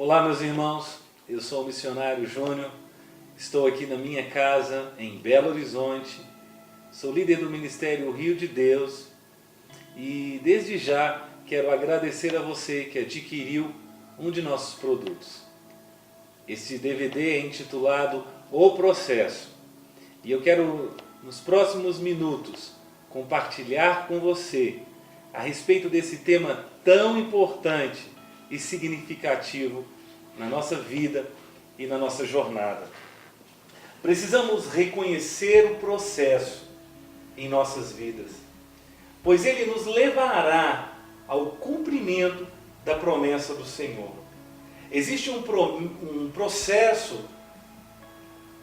Olá, meus irmãos, eu sou o missionário Júnior, estou aqui na minha casa em Belo Horizonte, sou líder do Ministério Rio de Deus e desde já quero agradecer a você que adquiriu um de nossos produtos. Este DVD é intitulado O Processo e eu quero, nos próximos minutos, compartilhar com você a respeito desse tema tão importante e significativo na nossa vida e na nossa jornada. Precisamos reconhecer o processo em nossas vidas, pois ele nos levará ao cumprimento da promessa do Senhor. Existe um processo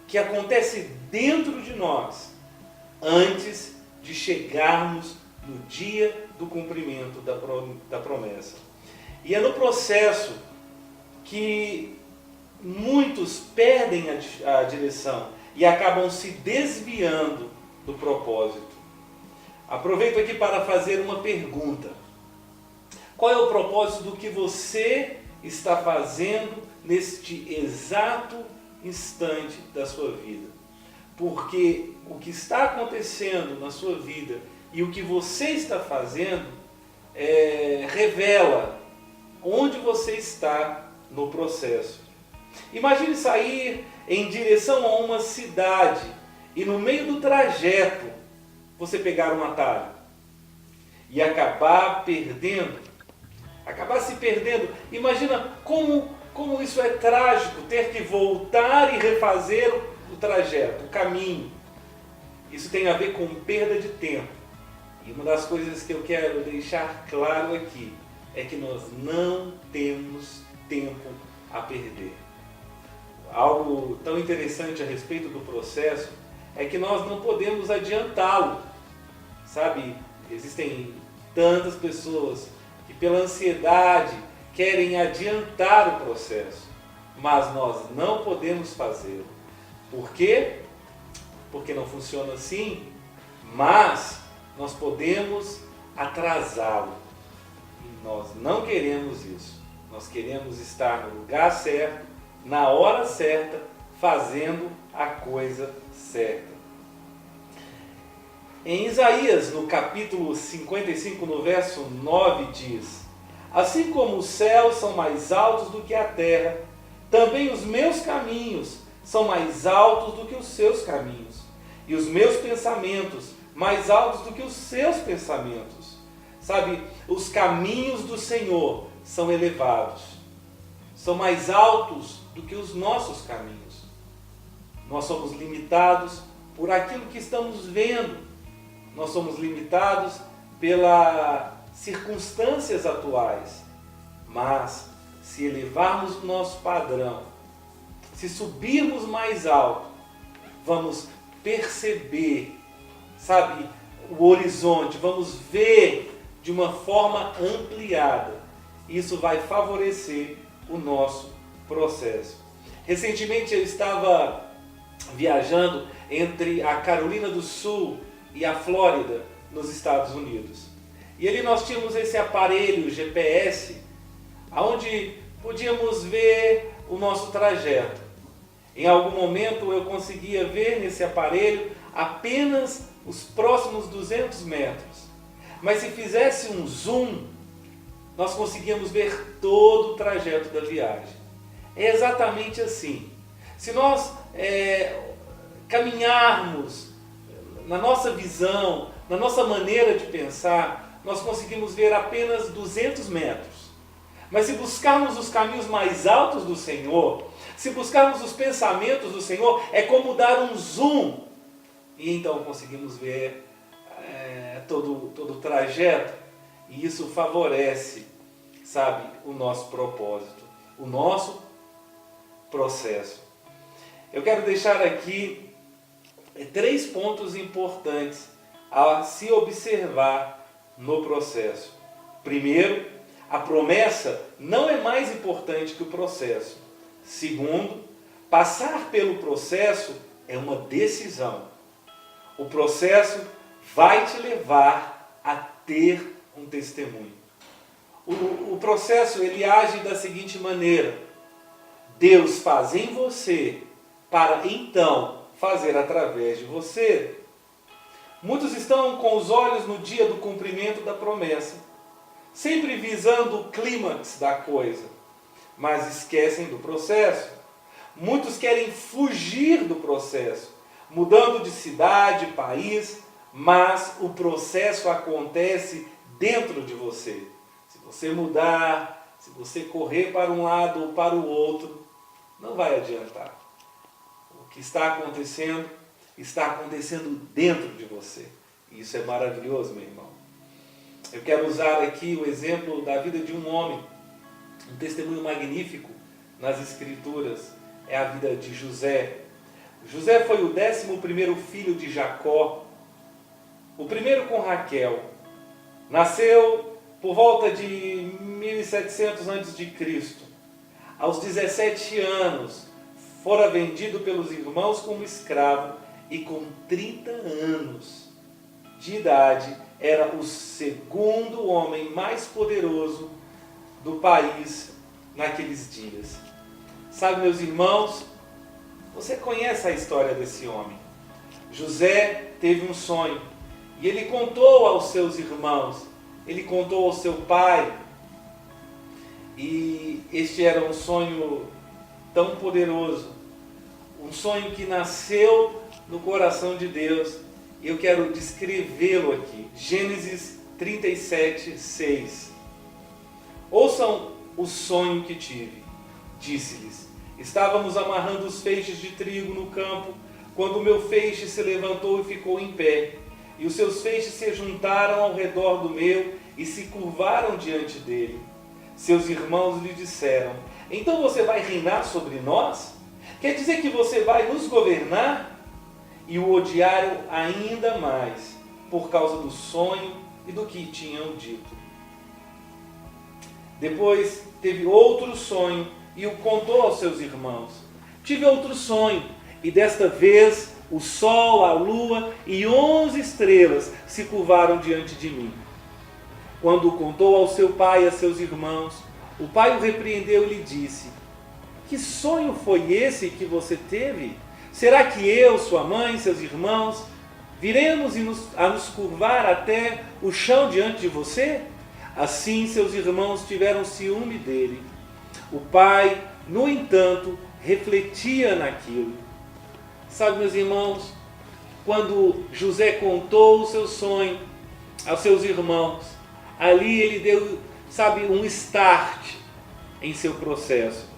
que acontece dentro de nós antes de chegarmos no dia do cumprimento da promessa. E é no processo que muitos perdem a direção e acabam se desviando do propósito. Aproveito aqui para fazer uma pergunta. Qual é o propósito do que você está fazendo neste exato instante da sua vida? Porque o que está acontecendo na sua vida e o que você está fazendo revela onde você está no processo. Imagine sair em direção a uma cidade e no meio do trajeto você pegar um atalho e acabar se perdendo. Imagina como isso é trágico, ter que voltar e refazer o trajeto, o caminho. Isso tem a ver com perda de tempo. E uma das coisas que eu quero deixar claro aqui é que nós não temos tempo a perder. Algo tão interessante a respeito do processo é que nós não podemos adiantá-lo. Sabe, existem tantas pessoas que pela ansiedade querem adiantar o processo, mas nós não podemos fazê-lo. Por quê? Porque não funciona assim, mas nós podemos atrasá-lo. E nós não queremos isso. Nós queremos estar no lugar certo, na hora certa, fazendo a coisa certa. Em Isaías, no capítulo 55, no verso 9, diz: assim como os céus são mais altos do que a terra, também os meus caminhos são mais altos do que os seus caminhos, e os meus pensamentos mais altos do que os seus pensamentos. Sabe, os caminhos do Senhor são elevados, são mais altos do que os nossos caminhos. Nós somos limitados por aquilo que estamos vendo, nós somos limitados pelas circunstâncias atuais, mas se elevarmos o nosso padrão, se subirmos mais alto, vamos perceber, sabe, o horizonte, vamos ver de uma forma ampliada. Isso vai favorecer o nosso processo. Recentemente eu estava viajando entre a Carolina do Sul e a Flórida, nos Estados Unidos. E ali nós tínhamos esse aparelho GPS, onde podíamos ver o nosso trajeto. Em algum momento eu conseguia ver nesse aparelho apenas os próximos 200 metros. Mas se fizesse um zoom, nós conseguíamos ver todo o trajeto da viagem. É exatamente assim. Se nós caminharmos na nossa visão, na nossa maneira de pensar, nós conseguimos ver apenas 200 metros. Mas se buscarmos os caminhos mais altos do Senhor, se buscarmos os pensamentos do Senhor, é como dar um zoom. E então conseguimos ver todo o trajeto. E isso favorece, sabe, o nosso propósito, o nosso processo. Eu quero deixar aqui 3 pontos importantes a se observar no processo. Primeiro, a promessa não é mais importante que o processo. Segundo, passar pelo processo é uma decisão. O processo vai te levar a ter um testemunho. O processo ele age da seguinte maneira: Deus faz em você para então fazer através de você. Muitos estão com os olhos no dia do cumprimento da promessa, sempre visando o clímax da coisa, mas esquecem do processo. Muitos querem fugir do processo, mudando de cidade, país, mas o processo acontece dentro de você. Se você mudar, se você correr para um lado ou para o outro, não vai adiantar. O que está acontecendo dentro de você. E isso é maravilhoso, meu irmão. Eu quero usar aqui o exemplo da vida de um homem, um testemunho magnífico nas Escrituras, é a vida de José. José foi o 11º filho de Jacó, o primeiro com Raquel. Nasceu por volta de 1700 a.C. Aos 17 anos, fora vendido pelos irmãos como escravo e com 30 anos de idade, era o segundo homem mais poderoso do país naqueles dias. Sabe, meus irmãos, você conhece a história desse homem. José teve um sonho e ele contou aos seus irmãos, ele contou ao seu pai, e este era um sonho tão poderoso, um sonho que nasceu no coração de Deus, e eu quero descrevê-lo aqui. Gênesis 37, 6. Ouçam o sonho que tive. Disse-lhes: estávamos amarrando os feixes de trigo no campo, quando o meu feixe se levantou e ficou em pé, e os seus feixes se juntaram ao redor do meu e se curvaram diante dele. Seus irmãos lhe disseram: então você vai reinar sobre nós? Quer dizer que você vai nos governar? E o odiaram ainda mais, por causa do sonho e do que tinham dito. Depois teve outro sonho e o contou aos seus irmãos. Tive outro sonho, e desta vez o sol, a lua e 11 estrelas se curvaram diante de mim. Quando o contou ao seu pai e a seus irmãos, o pai o repreendeu e lhe disse: que sonho foi esse que você teve? Será que eu, sua mãe, seus irmãos, viremos a nos curvar até o chão diante de você? Assim seus irmãos tiveram ciúme dele. O pai, no entanto, refletia naquilo. Sabe, meus irmãos, quando José contou o seu sonho aos seus irmãos, ali ele deu, um start em seu processo.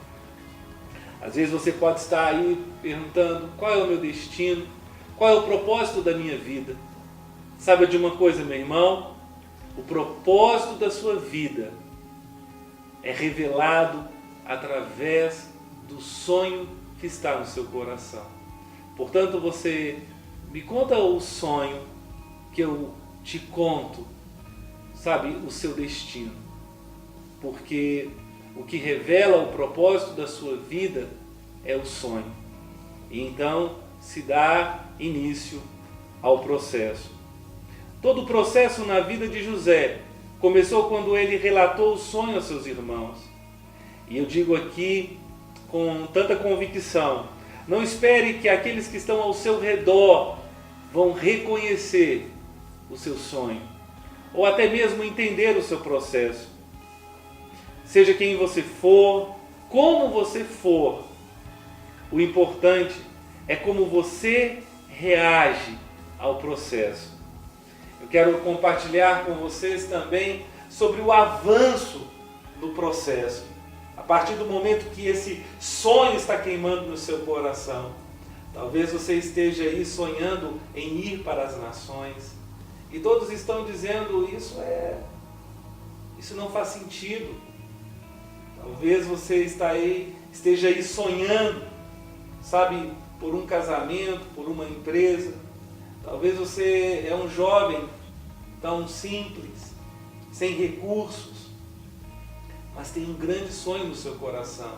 Às vezes você pode estar aí perguntando: qual é o meu destino? Qual é o propósito da minha vida? Sabe de uma coisa, meu irmão? O propósito da sua vida é revelado através do sonho que está no seu coração. Portanto, você me conta o sonho que eu te conto, o seu destino. Porque o que revela o propósito da sua vida é o sonho. E então se dá início ao processo. Todo o processo na vida de José começou quando ele relatou o sonho aos seus irmãos. E eu digo aqui com tanta convicção: não espere que aqueles que estão ao seu redor vão reconhecer o seu sonho, ou até mesmo entender o seu processo. Seja quem você for, como você for, o importante é como você reage ao processo. Eu quero compartilhar com vocês também sobre o avanço do processo. A partir do momento que esse sonho está queimando no seu coração, talvez você esteja aí sonhando em ir para as nações, e todos estão dizendo: isso não faz sentido. Talvez você esteja aí sonhando, por um casamento, por uma empresa. Talvez você é um jovem tão simples, sem recursos, mas tem um grande sonho no seu coração.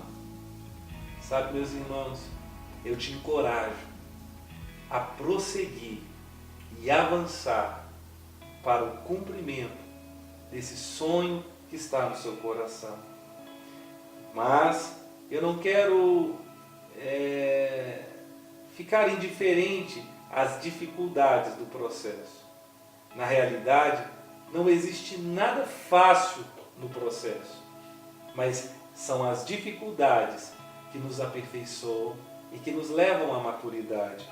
Meus irmãos, eu te encorajo a prosseguir e avançar para o cumprimento desse sonho que está no seu coração. Mas eu não quero ficar indiferente às dificuldades do processo. Na realidade, não existe nada fácil no processo, mas são as dificuldades que nos aperfeiçoam e que nos levam à maturidade.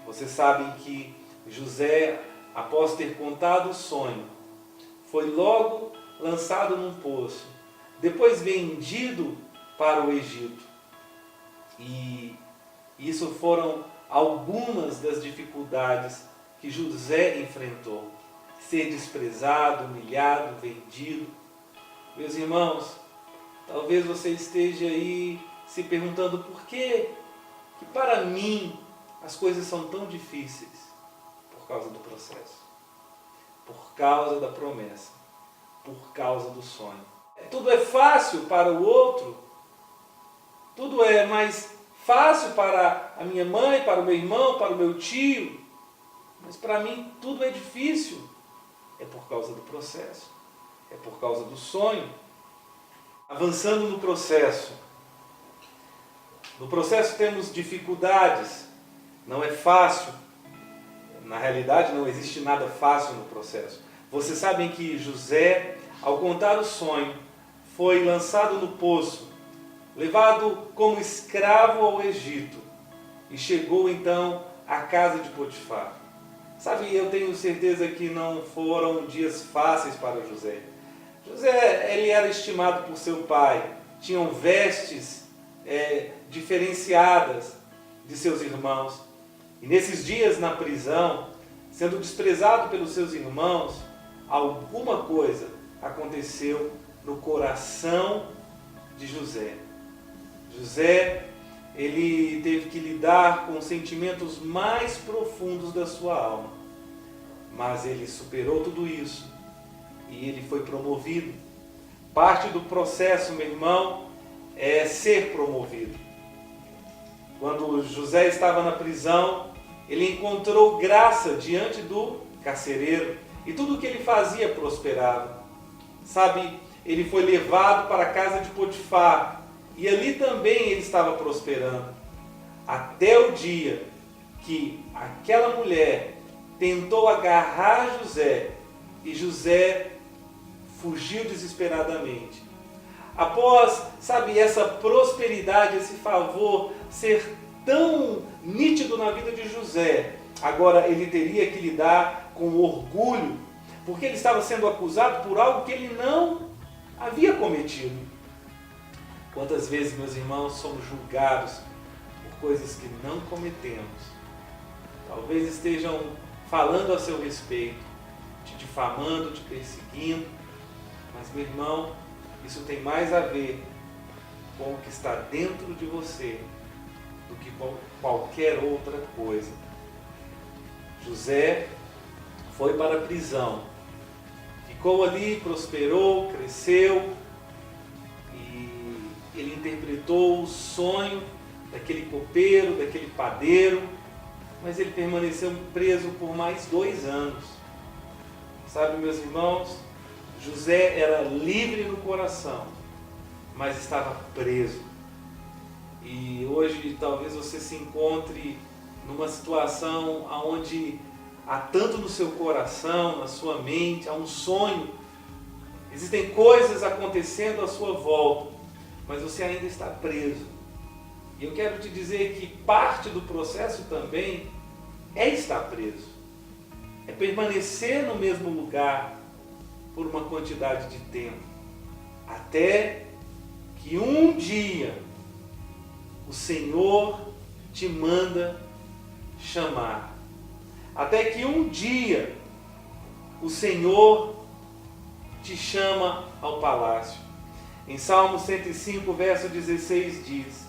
Vocês sabem que José, após ter contado o sonho, foi logo lançado num poço, depois vendido para o Egito. E isso foram algumas das dificuldades que José enfrentou. Ser desprezado, humilhado, vendido. Meus irmãos, talvez você esteja aí se perguntando por que para mim as coisas são tão difíceis. Por causa do processo, por causa da promessa, por causa do sonho. Tudo é fácil para o outro, tudo é mais fácil para a minha mãe, para o meu irmão, para o meu tio, mas para mim tudo é difícil. É por causa do processo, é por causa do sonho. Avançando no processo temos dificuldades, não é fácil. Na realidade não existe nada fácil no processo. Vocês sabem que José, ao contar o sonho, foi lançado no poço, levado como escravo ao Egito e chegou então à casa de Potifar. Sabe, eu tenho certeza que não foram dias fáceis para José. José, ele era estimado por seu pai, tinham vestes diferenciadas de seus irmãos. E nesses dias na prisão, sendo desprezado pelos seus irmãos, alguma coisa aconteceu no coração de José. José, ele teve que lidar com os sentimentos mais profundos da sua alma. Mas ele superou tudo isso e ele foi promovido. Parte do processo, meu irmão, é ser promovido. Quando José estava na prisão, ele encontrou graça diante do carcereiro e tudo o que ele fazia prosperava. Sabe, ele foi levado para a casa de Potifar e ali também ele estava prosperando. Até o dia que aquela mulher tentou agarrar José e José fugiu desesperadamente. Após, sabe, essa prosperidade, esse favor ser tão nítido na vida de José, agora ele teria que lidar com orgulho, porque ele estava sendo acusado por algo que ele não havia cometido. Quantas vezes, meus irmãos, somos julgados por coisas que não cometemos? Talvez estejam falando a seu respeito, te difamando, te perseguindo, mas, meu irmão, isso tem mais a ver com o que está dentro de você do que qualquer outra coisa. José foi para a prisão, ficou ali, prosperou, cresceu e ele interpretou o sonho daquele copeiro, daquele padeiro, mas ele permaneceu preso por mais 2 anos. Sabe, meus irmãos, José era livre no coração, mas estava preso. E hoje talvez você se encontre numa situação onde há tanto no seu coração, na sua mente, há um sonho, existem coisas acontecendo à sua volta, mas você ainda está preso. E eu quero te dizer que parte do processo também é estar preso, é permanecer no mesmo lugar por uma quantidade de tempo, até que um dia o Senhor te manda chamar. Até que um dia o Senhor te chama ao palácio. Em Salmo 105, verso 16 diz: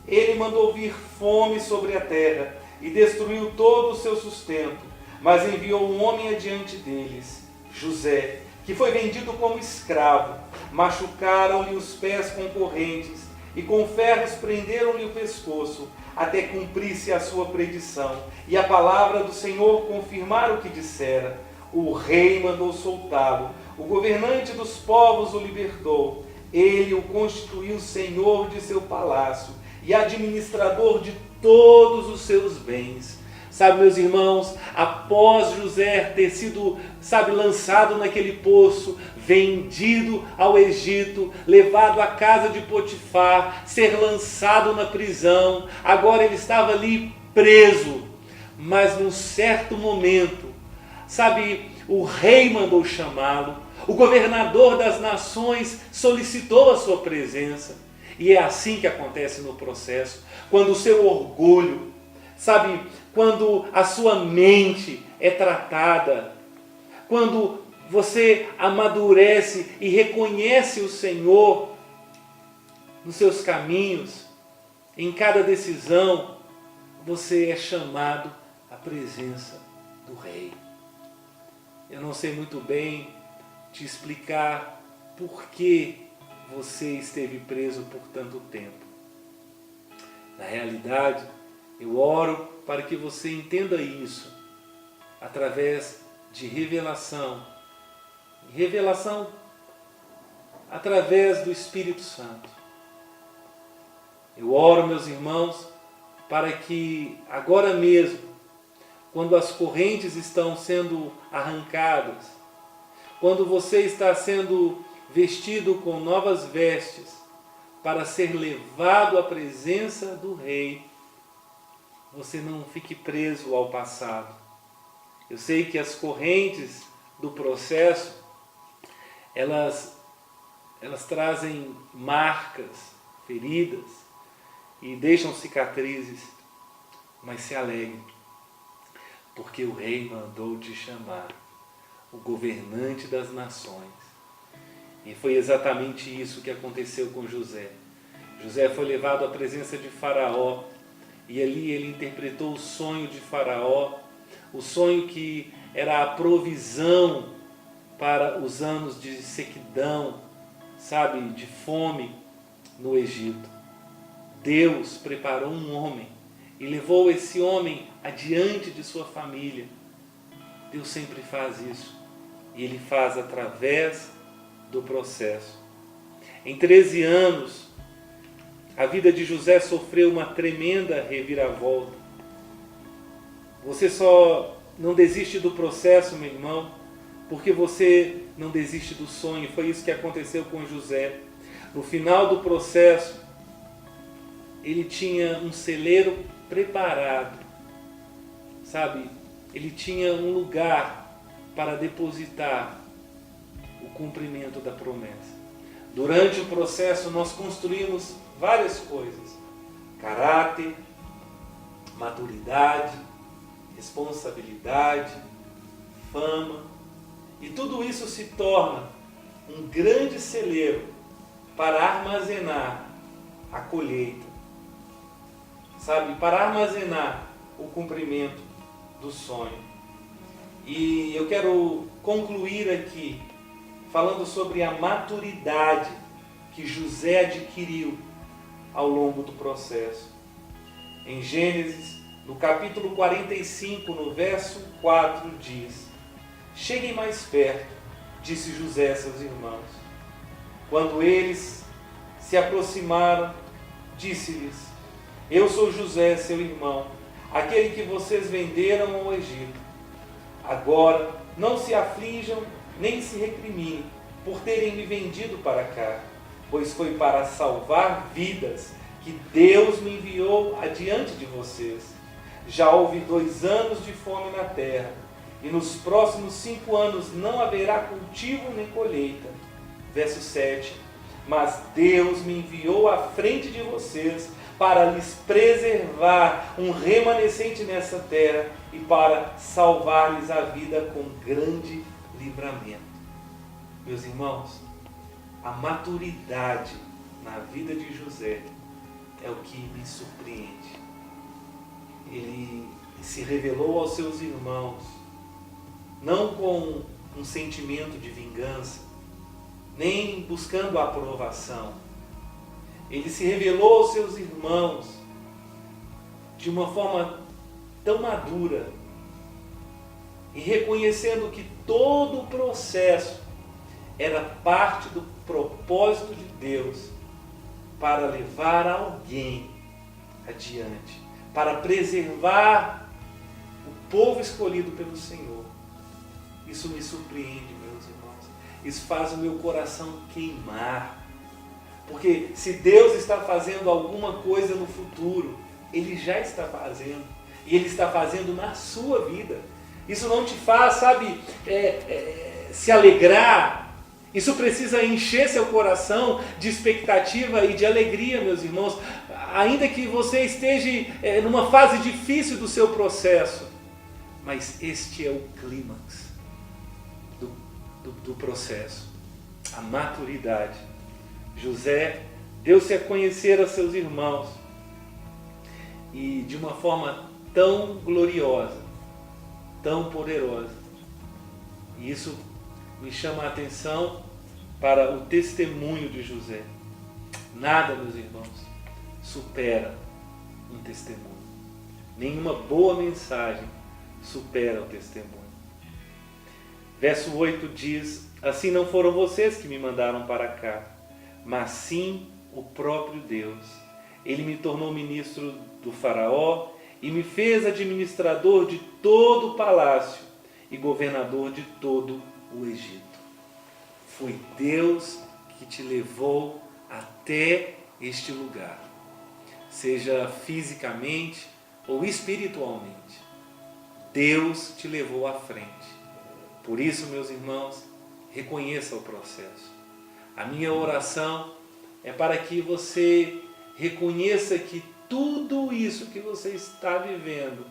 Ele mandou vir fome sobre a terra e destruiu todo o seu sustento, mas enviou um homem adiante deles, José, que foi vendido como escravo. Machucaram-lhe os pés com correntes e com ferros prenderam-lhe o pescoço, até cumprir-se a sua predição. E a palavra do Senhor confirmar o que dissera. O rei mandou soltá-lo, o governante dos povos o libertou. ele o constituiu senhor de seu palácio e administrador de todos os seus bens. Sabe, meus irmãos, após José ter sido, lançado naquele poço, vendido ao Egito, levado à casa de Potifar, ser lançado na prisão, agora ele estava ali preso. Mas num certo momento, o rei mandou chamá-lo, o governador das nações solicitou a sua presença. E é assim que acontece no processo, quando o seu orgulho, quando a sua mente é tratada, quando você amadurece e reconhece o Senhor nos seus caminhos, em cada decisão, você é chamado à presença do Rei. Eu não sei muito bem te explicar por que você esteve preso por tanto tempo. Na realidade, eu oro para que você entenda isso através de revelação. Revelação através do Espírito Santo. Eu oro, meus irmãos, para que agora mesmo, quando as correntes estão sendo arrancadas, quando você está sendo vestido com novas vestes para ser levado à presença do Rei, você não fique preso ao passado. Eu sei que as correntes do processo, elas trazem marcas, feridas e deixam cicatrizes, mas se alegre, porque o Rei mandou te chamar, o governante das nações. E foi exatamente isso que aconteceu com José. José foi levado à presença de Faraó, e ali ele interpretou o sonho de Faraó, o sonho que era a provisão para os anos de sequidão, de fome no Egito. Deus preparou um homem e levou esse homem adiante de sua família. Deus sempre faz isso, e Ele faz através do processo. Em 13 anos, a vida de José sofreu uma tremenda reviravolta. Você só não desiste do processo, meu irmão, porque você não desiste do sonho. Foi isso que aconteceu com José. No final do processo, ele tinha um celeiro preparado, ele tinha um lugar para depositar o cumprimento da promessa. Durante o processo nós construímos várias coisas: caráter, maturidade, responsabilidade, fama, e tudo isso se torna um grande celeiro para armazenar a colheita, para armazenar o cumprimento do sonho. E eu quero concluir aqui falando sobre a maturidade que José adquiriu ao longo do processo. Em Gênesis, no capítulo 45, no verso 4, diz: "Cheguem mais perto", disse José a seus irmãos. Quando eles se aproximaram, disse-lhes: "Eu sou José, seu irmão, aquele que vocês venderam ao Egito. Agora não se aflijam nem se recriminem por terem me vendido para cá, pois foi para salvar vidas que Deus me enviou adiante de vocês. Já houve 2 anos de fome na terra, e nos próximos 5 anos não haverá cultivo nem colheita." Verso 7. "Mas Deus me enviou à frente de vocês para lhes preservar um remanescente nessa terra e para salvar-lhes a vida com grande livramento." Meus irmãos, a maturidade na vida de José é o que me surpreende. Ele se revelou aos seus irmãos, não com um sentimento de vingança, nem buscando a aprovação. Ele se revelou aos seus irmãos de uma forma tão madura, e reconhecendo que todo o processo era parte do propósito de Deus para levar alguém adiante, para preservar o povo escolhido pelo Senhor. Isso me surpreende, meus irmãos. Isso faz o meu coração queimar. Porque se Deus está fazendo alguma coisa no futuro, Ele já está fazendo. E Ele está fazendo na sua vida. Isso não te faz, sabe, se alegrar. Isso precisa encher seu coração de expectativa e de alegria, meus irmãos. Ainda que você esteja numa fase difícil do seu processo. Mas este é o clímax do processo. A maturidade. José deu-se a conhecer a seus irmãos. E de uma forma tão gloriosa, tão poderosa. E isso me chama a atenção para o testemunho de José. Nada, meus irmãos, supera um testemunho. Nenhuma boa mensagem supera o testemunho. Verso 8 diz: assim não foram vocês que me mandaram para cá, mas sim o próprio Deus. Ele me tornou ministro do faraó e me fez administrador de todo o palácio e governador de todo o Egito. Foi Deus que te levou até este lugar, seja fisicamente ou espiritualmente. Deus te levou à frente. Por isso, meus irmãos, reconheça o processo. A minha oração é para que você reconheça que tudo isso que você está vivendo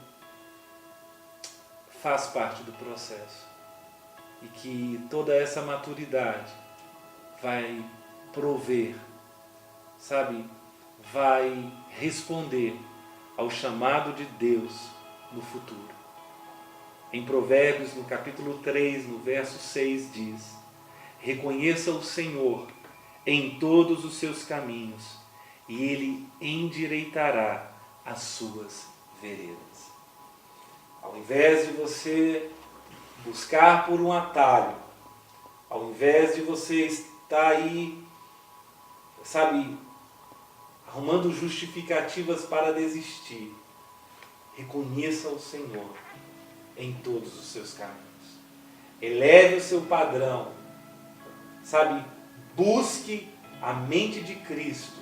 faz parte do processo. E que toda essa maturidade vai prover, sabe, vai responder ao chamado de Deus no futuro. Em Provérbios, no capítulo 3, no verso 6, diz: reconheça o Senhor em todos os seus caminhos, e Ele endireitará as suas veredas. Ao invés de você buscar por um atalho, ao invés de você estar aí, sabe, arrumando justificativas para desistir, reconheça o Senhor em todos os seus caminhos. Eleve o seu padrão, sabe, busque a mente de Cristo,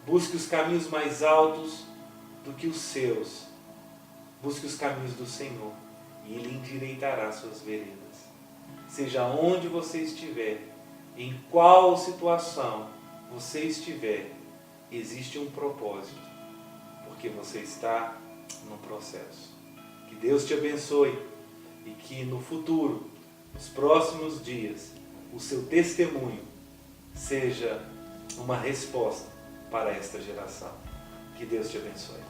busque os caminhos mais altos do que os seus, busque os caminhos do Senhor e Ele endireitará suas veredas. Seja onde você estiver, em qual situação você estiver, existe um propósito, porque você está no processo. Que Deus te abençoe e que no futuro, nos próximos dias, o seu testemunho seja uma resposta para esta geração. Que Deus te abençoe.